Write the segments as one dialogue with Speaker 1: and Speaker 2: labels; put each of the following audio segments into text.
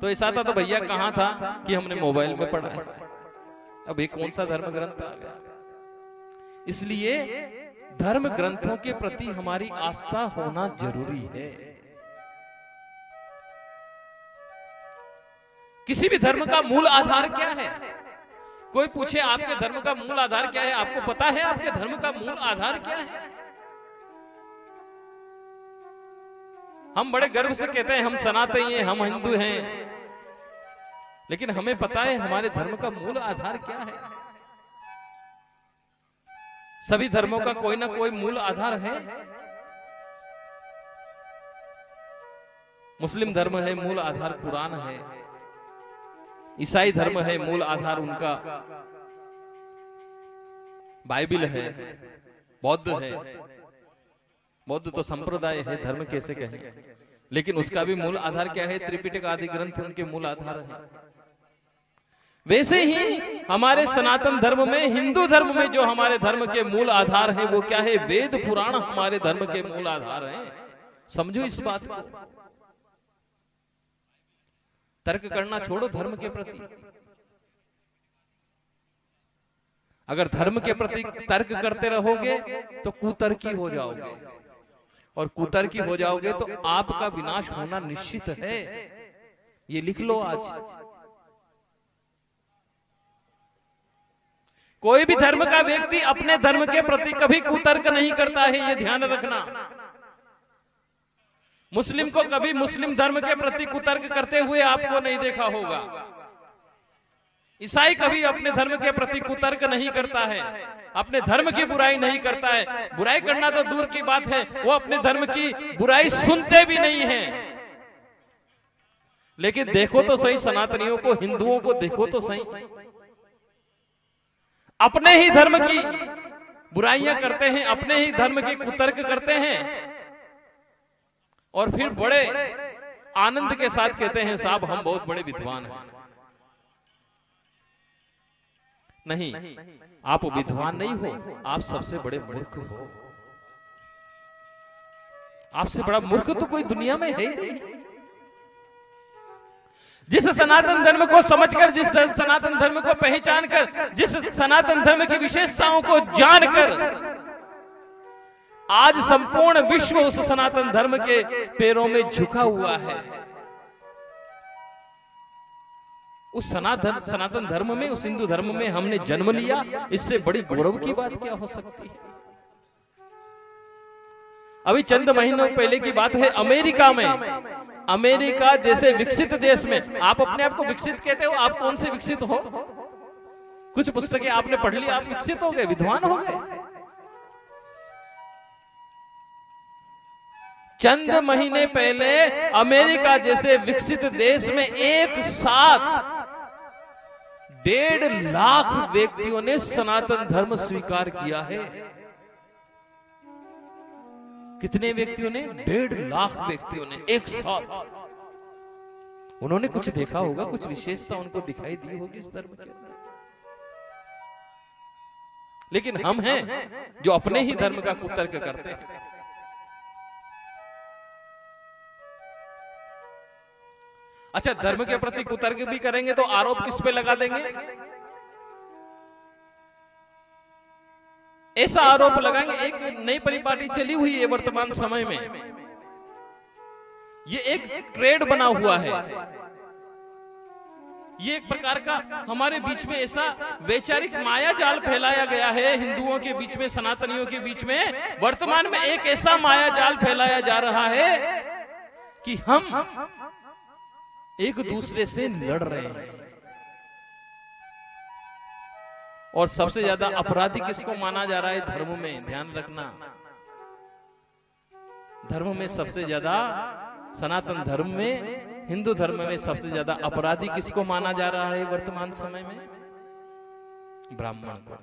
Speaker 1: तो ऐसा था तो भैया कहाँ था कि हमने मोबाइल में पढ़ा है। अब ये कौन सा धर्म ग्रंथ आ गया। इसलिए धर्म ग्रंथों के प्रति हमारी आस्था होना जरूरी है। किसी भी धर्म का मूल आधार क्या है? कोई पूछे आपके धर्म का मूल आधार क्या है, आपको पता है आपके धर्म का मूल आधार क्या है? हम बड़े गर्व से कहते हैं हम सनातनी हैं, हम हिंदू हैं, लेकिन हमें पता है हमारे धर्म का मूल आधार क्या है? सभी धर्मों का कोई ना कोई मूल आधार है। मुस्लिम धर्म है, मूल आधार कुरान है। ईसाई धर्म है, मूल आधार उनका बाइबिल है। बौद्ध है, बौद्ध तो संप्रदाय है, धर्म कैसे कहें, लेकिन उसका भी मूल आधार क्या है? त्रिपिटक आदि ग्रंथ उनके मूल आधार है। वैसे ही हमारे सनातन धर्म में, हिंदू धर्म में जो हमारे धर्म के मूल आधार हैं वो क्या है? वेद पुराण हमारे धर्म के मूल आधार हैं। समझो इस बात को। तर्क करना छोड़ो धर्म के प्रति। अगर धर्म के प्रति तर्क करते रहोगे तो कुतर्की हो जाओगे, और कुतर्की हो जाओगे तो आपका विनाश होना निश्चित है। ये लिख लो आज। कोई भी धर्म का व्यक्ति अपने धर्म के प्रति कभी कुतर्क नहीं करता है, ये ध्यान रखना। मुस्लिम को कभी मुस्लिम धर्म के प्रति कुतर्क करते हुए आपको नहीं देखा होगा। ईसाई कभी अपने धर्म के प्रति कुतर्क नहीं करता है, अपने धर्म की बुराई नहीं करता है। बुराई करना तो दूर की बात है, वो अपने धर्म की बुराई सुनते भी नहीं है। लेकिन देखो तो सही सनातनियों को, हिंदुओं को देखो तो सही, अपने ही धर्म की बुराइयां करते हैं, अपने ही धर्म की कुतर्क करते हैं, और फिर बड़े आनंद के साथ कहते हैं साहब हम बहुत बड़े विद्वान हैं। नहीं, आप विद्वान नहीं हो, आप सबसे बड़े मूर्ख हो। आपसे बड़ा मूर्ख तो कोई दुनिया में है ही नहीं। जिस सनातन धर्म को समझकर, जिस सनातन धर्म को पहचान कर, जिस सनातन धर्म की विशेषताओं को जानकर आज संपूर्ण विश्व उस सनातन धर्म के पैरों में झुका हुआ है, उस सनातन धर्म में, उस हिंदू धर्म में हमने जन्म लिया, इससे बड़ी गौरव की बात क्या हो सकती है? अभी चंद महीनों पहले की बात है, अमेरिका में, अमेरिका जैसे विकसित देश में, आप अपने आप को विकसित कहते हो, आप कौन से विकसित हो? कुछ पुस्तकें आपने पढ़ ली, आप विकसित हो गए, विद्वान हो गए। चंद महीने पहले अमेरिका जैसे विकसित देश में एक साथ 1.5 लाख व्यक्तियों ने सनातन धर्म स्वीकार किया है। कितने व्यक्तियों ने? 1.5 लाख व्यक्तियों ने एक साथ। उन्होंने कुछ देखा होगा, कुछ विशेषता उनको दिखाई दी होगी इस धर्म के अंदर। लेकिन हम हैं जो अपने ही धर्म का कुतर्क करते हैं। अच्छा, धर्म के प्रति कुतर्क भी करेंगे तो आरोप किस पे लगा देंगे? ऐसा आरोप लगाएंगे, एक नई परिपाटी चली हुई है वर्तमान समय में, ये एक ट्रेड बना हुआ है, ये एक प्रकार का हमारे बीच में ऐसा वैचारिक माया जाल फैलाया गया है, हिंदुओं के बीच में, सनातनियों के बीच में वर्तमान में एक ऐसा माया जाल फैलाया जा रहा है कि हम एक दूसरे से लड़ रहे हैं। और सबसे ज्यादा अपराधी किसको माना जा रहा है धर्म में? ध्यान रखना, धर्म में सबसे ज्यादा, सनातन धर्म में, हिंदू धर्म में सबसे ज्यादा अपराधी किसको माना जा रहा है वर्तमान समय में? ब्राह्मण को।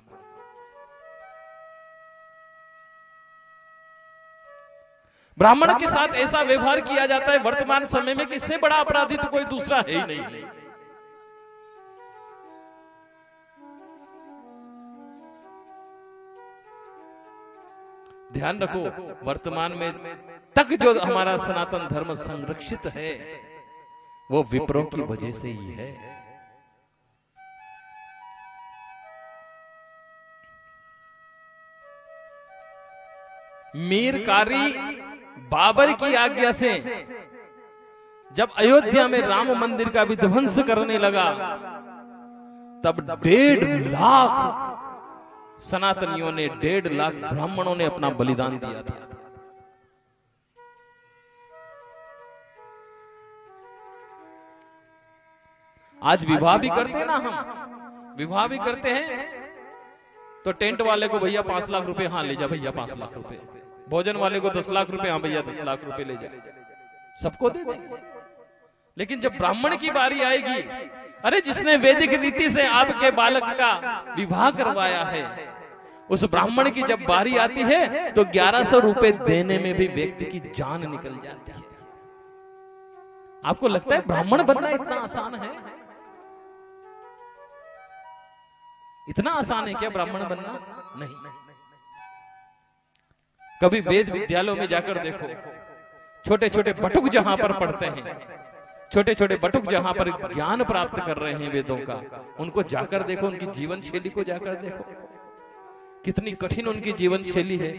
Speaker 1: ब्राह्मण के साथ ऐसा व्यवहार किया जाता है वर्तमान समय में कि इससे बड़ा अपराधी तो कोई दूसरा है ही नहीं। ध्यान रखो, वर्तमान में तक जो हमारा सनातन धर्म संरक्षित है, वो विप्रों की वजह से ही है। मीर कारी बाबर की आज्ञा से जब अयोध्या में राम मंदिर का विध्वंस करने लगा, तब 1.5 लाख सनातनियों ने, 1.5 लाख ब्राह्मणों ने अपना बलिदान दिया था। आज विवाह भी करते हैं ना, हम विवाह भी करते हैं तो टेंट वाले को भैया 5 लाख रुपए, हाँ ले जा भैया 5 लाख रुपए, भोजन वाले को 10 लाख रुपए, हाँ भैया 10 लाख रुपए ले जा, सबको दे देंगे। लेकिन जब ब्राह्मण की बारी आएगी, अरे जिसने वैदिक रीति से आपके बालक का विवाह करवाया है, उस ब्राह्मण की जब बारी आती है तो 1100 रुपए देने में भी व्यक्ति की जान निकल जाती है। आपको लगता है ब्राह्मण बनना इतना आसान है? इतना आसान है क्या ब्राह्मण बनना? नहीं। कभी वेद विद्यालयों में जाकर देखो, छोटे छोटे बटुक जहां पर पढ़ते हैं, छोटे छोटे बटुक जहां पर ज्ञान प्राप्त कर रहे हैं वेदों का, उनको जाकर देखो, उनकी जीवन शैली को जाकर देखो, कितनी कठिन उनकी जीवन शैली है,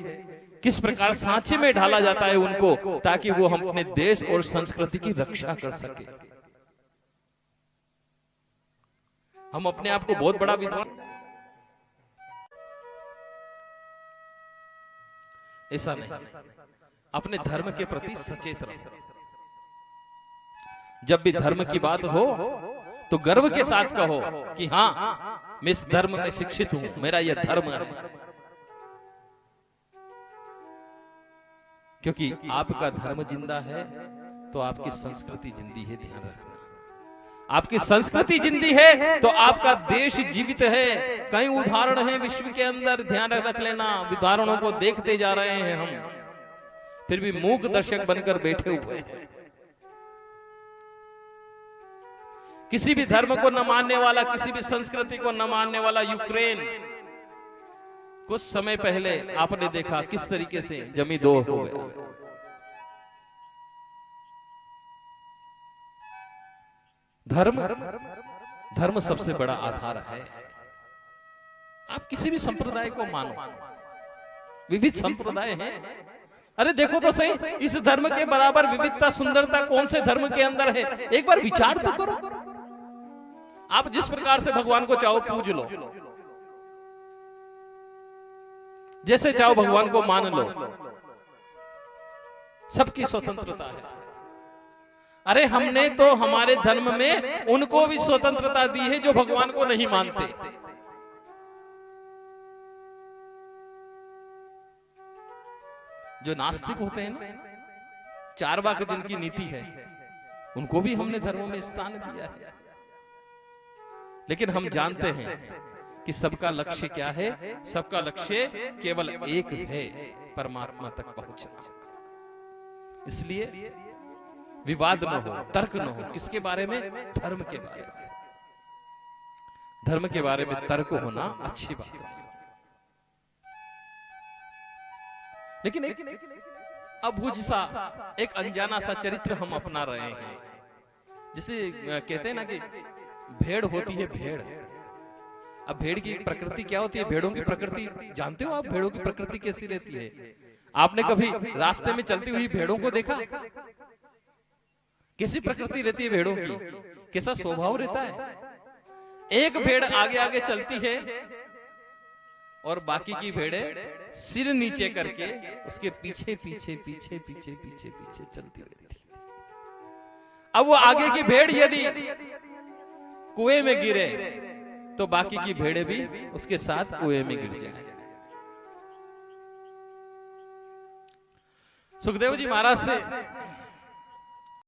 Speaker 1: किस प्रकार सांचे में ढाला जाता है उनको, ताकि वो हम अपने देश और संस्कृति की रक्षा कर सके। हम अपने आप को बहुत बड़ा विद्वान, ऐसा नहीं। अपने धर्म के प्रति सचेत रहो। जब भी धर्म की बात हो तो गर्व के साथ कहो कि हाँ, मैं इस धर्म में शिक्षित हूं, मेरा यह धर्म है। क्योंकि आपका धर्म जिंदा है तो आपकी संस्कृति जिंदी है, ध्यान रखना। आपकी संस्कृति जिंदी है तो आपका देश जीवित है। कई उदाहरण हैं विश्व के अंदर, ध्यान रख लेना। उदाहरणों को देखते जा रहे हैं हम, फिर भी मूक दर्शक बनकर बैठे हुए हैं। किसी भी धर्म को न मानने वाला, किसी भी संस्कृति को न मानने वाला यूक्रेन, कुछ समय पहले आपने देखा किस तरीके से जमी दो हो गया। धर्म सबसे बड़ा आधार है। आप किसी भी संप्रदाय को मानो, विविध संप्रदाय हैं। अरे देखो तो सही, इस धर्म के बराबर विविधता, सुंदरता कौन से धर्म के अंदर है? एक बार विचार तो करो। आप जिस प्रकार से भगवान को चाहो पूज लो, जैसे चाहो भगवान को मान लो, सबकी स्वतंत्रता है। अरे हमने तो हमारे धर्म में उनको भी स्वतंत्रता दी है जो भगवान को नहीं मानते। जो नास्तिक होते हैं ना, चारवाक जिनकी नीति है, उनको भी हमने धर्मों में स्थान दिया है। लेकिन हम जानते हैं कि सबका लक्ष्य क्या है? सबका लक्ष्य केवल एक है, परमात्मा तक पहुंचना। इसलिए विवाद न हो, तर्क न हो। किसके बारे में? धर्म के बारे में। धर्म के बारे में तर्क होना अच्छी बात है। लेकिन एक अबूझ सा, एक अनजाना सा चरित्र हम अपना रहे हैं। जिसे कहते हैं ना कि भेड़ होती है भेड़। अब भेड़ की प्रकृति क्या होती है? भेड़ों की प्रकृति जानते हो आप? भेड़ों की प्रकृति कैसी रहती है? आपने कभी रास्ते में चलती हुई भेड़ों को देखा? कैसी प्रकृति रहती है भेड़ों की? कैसा स्वभाव रहता है? एक भेड़ आगे आगे चलती है और बाकी की भेड़ें सिर नीचे करके उसके पीछे पीछे पीछे पीछे पीछे पीछे चलती रहती है। अब वो आगे की भेड़ यदि कुएं में गिरे तो बाकी की भेड़ें भी उसके साथ कुएं में गिर जाए। सुखदेव जी महाराज से